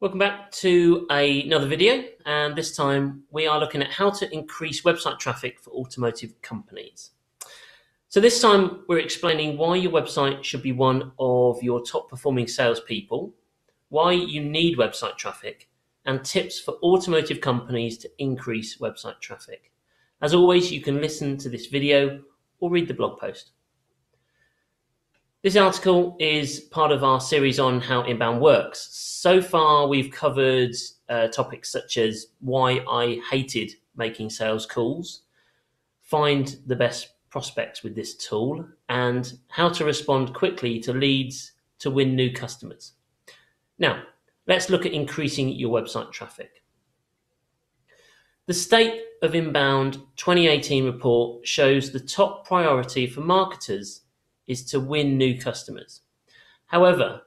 Welcome back to another video, and this time we are looking at how to increase website traffic for automotive companies. So this time we're explaining why your website should be one of your top performing salespeople, why you need website traffic, and tips for automotive companies to increase website traffic. As always, you can listen to this video or read the blog post. This article is part of our series on how inbound works. So far, we've covered topics such as why I hated making sales calls, find the best prospects with this tool, and how to respond quickly to leads to win new customers. Now, let's look at increasing your website traffic. The State of Inbound 2018 report shows the top priority for marketers is to win new customers. However,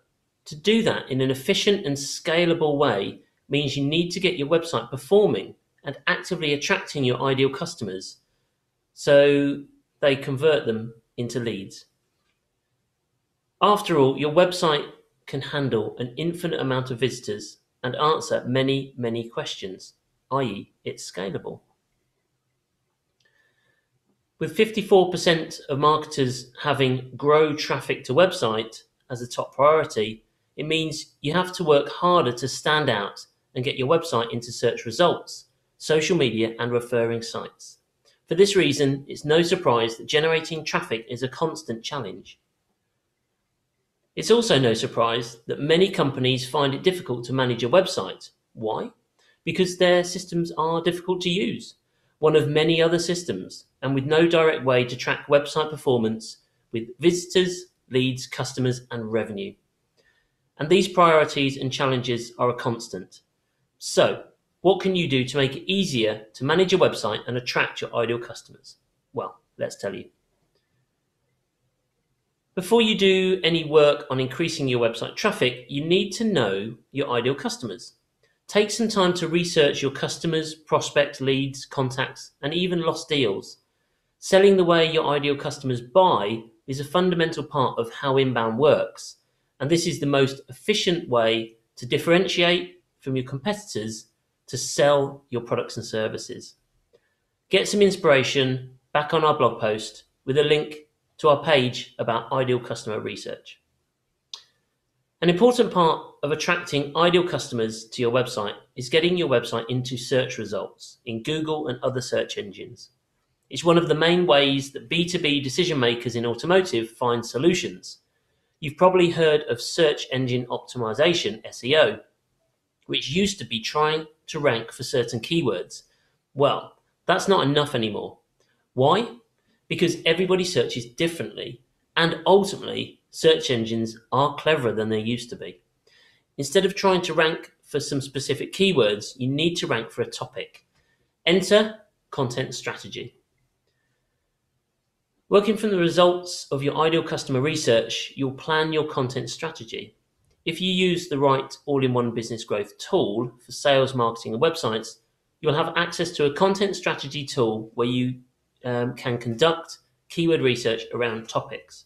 to do that in an efficient and scalable way means you need to get your website performing and actively attracting your ideal customers so they convert them into leads. After all, your website can handle an infinite amount of visitors and answer many, many questions, i.e., it's scalable. With 54% of marketers having grow traffic to website as a top priority, it means you have to work harder to stand out and get your website into search results, social media, and referring sites. For this reason, it's no surprise that generating traffic is a constant challenge. It's also no surprise that many companies find it difficult to manage a website. Why? Because their systems are difficult to use, one of many other systems, and with no direct way to track website performance with visitors, leads, customers, and revenue. And these priorities and challenges are a constant. So, what can you do to make it easier to manage your website and attract your ideal customers? Well, let's tell you. Before you do any work on increasing your website traffic, you need to know your ideal customers. Take some time to research your customers, prospects, leads, contacts, and even lost deals. Selling the way your ideal customers buy is a fundamental part of how inbound works, and this is the most efficient way to differentiate from your competitors to sell your products and services. Get some inspiration back on our blog post with a link to our page about ideal customer research. An important part of attracting ideal customers to your website is getting your website into search results in Google and other search engines. It's one of the main ways that B2B decision makers in automotive find solutions. You've probably heard of search engine optimization, SEO, which used to be trying to rank for certain keywords. Well, that's not enough anymore. Why? Because everybody searches differently, and ultimately, search engines are cleverer than they used to be. Instead of trying to rank for some specific keywords, you need to rank for a topic. Enter content strategy. Working from the results of your ideal customer research, you'll plan your content strategy. If you use the right all-in-one business growth tool for sales, marketing, and websites, you'll have access to a content strategy tool where you can conduct keyword research around topics.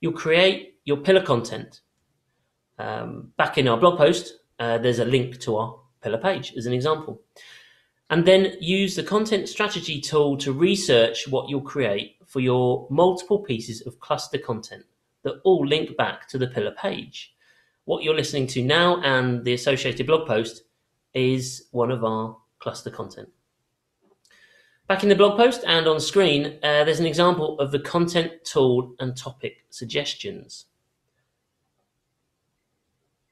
You'll create your pillar content. Back in our blog post, there's a link to our pillar page as an example. And then use the content strategy tool to research what you'll create for your multiple pieces of cluster content that all link back to the pillar page. What you're listening to now and the associated blog post is one of our cluster content. Back in the blog post and on screen, there's an example of the content tool and topic suggestions.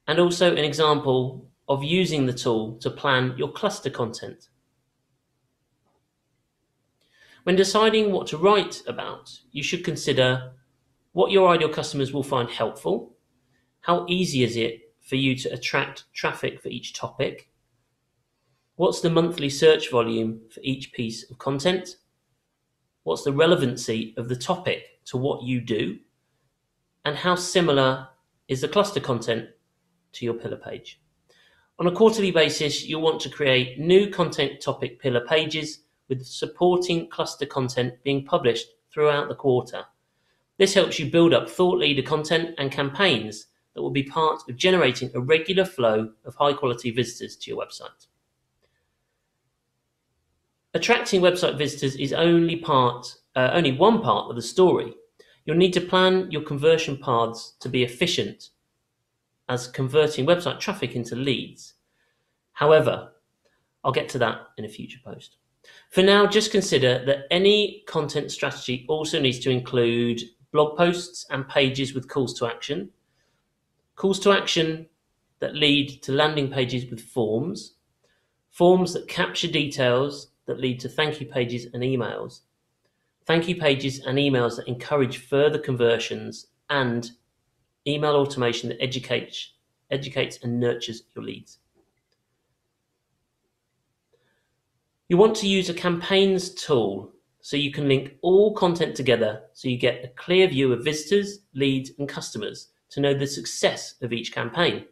And also an example of using the tool to plan your cluster content. When deciding what to write about, you should consider what your ideal customers will find helpful, how easy is it for you to attract traffic for each topic, what's the monthly search volume for each piece of content, what's the relevancy of the topic to what you do, and how similar is the cluster content to your pillar page. On a quarterly basis, you'll want to create new content topic pillar pages with supporting cluster content being published throughout the quarter. This helps you build up thought leader content and campaigns that will be part of generating a regular flow of high-quality visitors to your website. Attracting website visitors is only one part of the story. You'll need to plan your conversion paths to be efficient as converting website traffic into leads. However, I'll get to that in a future post. For now, just consider that any content strategy also needs to include blog posts and pages with calls to action that lead to landing pages with forms that capture details that lead to thank you pages and emails, thank you pages and emails that encourage further conversions, and email automation that educates and nurtures your leads. You want to use a campaigns tool so you can link all content together so you get a clear view of visitors, leads, and customers to know the success of each campaign.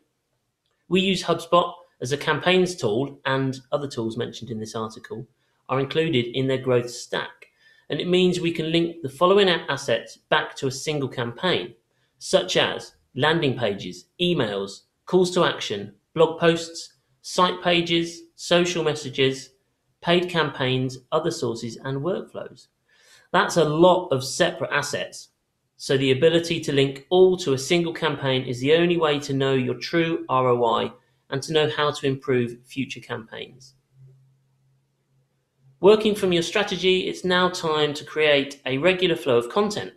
We use HubSpot as a campaigns tool, and other tools mentioned in this article are included in their growth stack. And it means we can link the following assets back to a single campaign, such as landing pages, emails, calls to action, blog posts, site pages, social messages, paid campaigns, other sources, and workflows. That's a lot of separate assets. So the ability to link all to a single campaign is the only way to know your true ROI and to know how to improve future campaigns. Working from your strategy, it's now time to create a regular flow of content.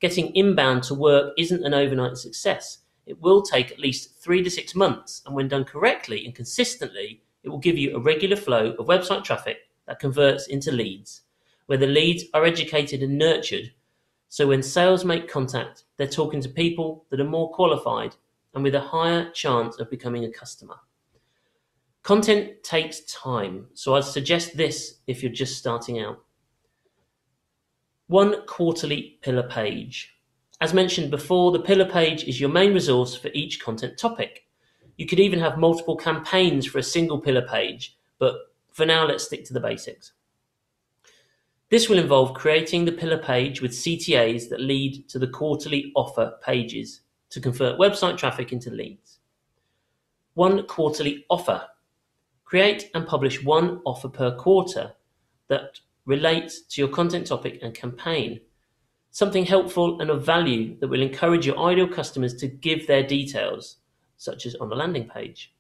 Getting inbound to work isn't an overnight success. It will take at least 3 to 6 months, and when done correctly and consistently, it will give you a regular flow of website traffic that converts into leads, where the leads are educated and nurtured. So when sales make contact, they're talking to people that are more qualified and with a higher chance of becoming a customer. Content takes time, so I'd suggest this if you're just starting out. One quarterly pillar page. As mentioned before, the pillar page is your main resource for each content topic. You could even have multiple campaigns for a single pillar page, but for now, let's stick to the basics. This will involve creating the pillar page with CTAs that lead to the quarterly offer pages to convert website traffic into leads. One quarterly offer. Create and publish one offer per quarter that relates to your content topic and campaign. Something helpful and of value that will encourage your ideal customers to give their details, such as on a landing page,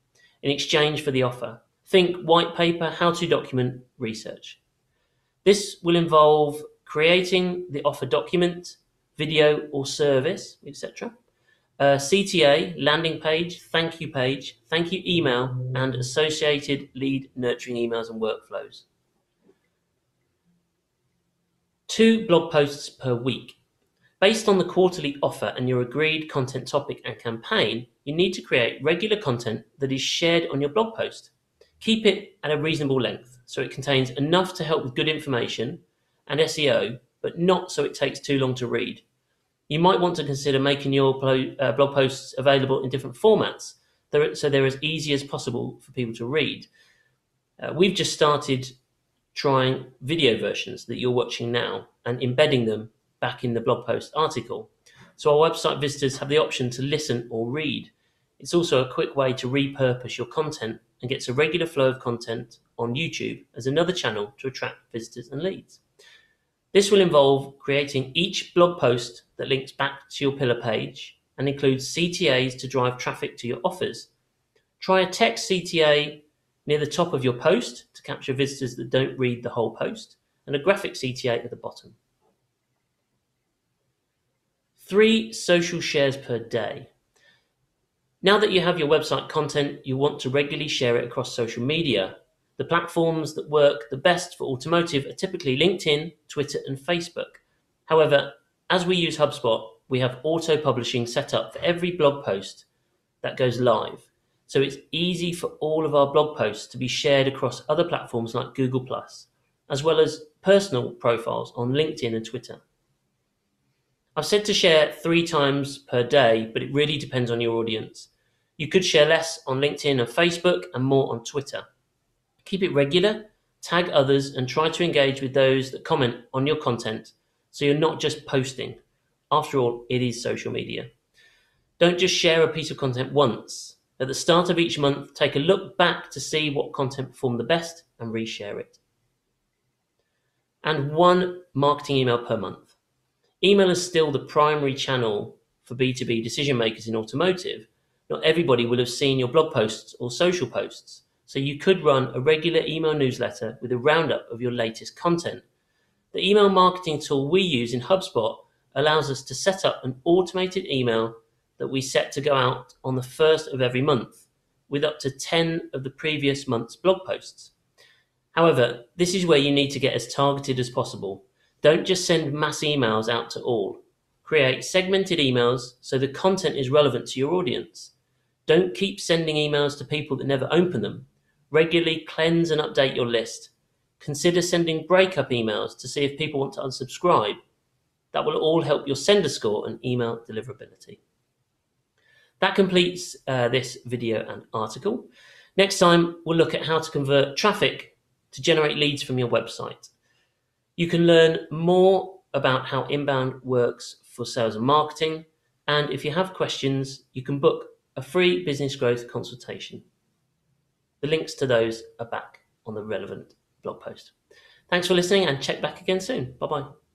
in exchange for the offer. Think white paper, how-to document, research. This will involve creating the offer document, video or service, etc. CTA, landing page, thank you email, and associated lead nurturing emails and workflows. 2 blog posts per week. Based on the quarterly offer and your agreed content topic and campaign, you need to create regular content that is shared on your blog post. Keep it at a reasonable length so it contains enough to help with good information and SEO, but not so it takes too long to read. You might want to consider making your blog posts available in different formats so they're as easy as possible for people to read. We've just started trying video versions that you're watching now and embedding them back in the blog post article. So our website visitors have the option to listen or read. It's also a quick way to repurpose your content and gets a regular flow of content on YouTube as another channel to attract visitors and leads. This will involve creating each blog post that links back to your pillar page and includes CTAs to drive traffic to your offers. Try a text CTA near the top of your post to capture visitors that don't read the whole post, and a graphic CTA at the bottom. 3 social shares per day. Now that you have your website content, you want to regularly share it across social media. The platforms that work the best for automotive are typically LinkedIn, Twitter, and Facebook. However, as we use HubSpot, we have auto-publishing set up for every blog post that goes live. So it's easy for all of our blog posts to be shared across other platforms like Google+, as well as personal profiles on LinkedIn and Twitter. I've said to share 3 times per day, but it really depends on your audience. You could share less on LinkedIn and Facebook and more on Twitter. Keep it regular, tag others, and try to engage with those that comment on your content so you're not just posting. After all, it is social media. Don't just share a piece of content once. At the start of each month, take a look back to see what content performed the best and reshare it. And one marketing email per month. Email is still the primary channel for B2B decision makers in automotive. Not everybody will have seen your blog posts or social posts, so you could run a regular email newsletter with a roundup of your latest content. The email marketing tool we use in HubSpot allows us to set up an automated email that we set to go out on the first of every month, with up to 10 of the previous month's blog posts. However, this is where you need to get as targeted as possible. Don't just send mass emails out to all. Create segmented emails so the content is relevant to your audience. Don't keep sending emails to people that never open them. Regularly cleanse and update your list. Consider sending breakup emails to see if people want to unsubscribe. That will all help your sender score and email deliverability. That completes this video and article. Next time, we'll look at how to convert traffic to generate leads from your website. You can learn more about how inbound works for sales and marketing. And if you have questions, you can book a free business growth consultation. The links to those are back on the relevant blog post. Thanks for listening and check back again soon. Bye-bye.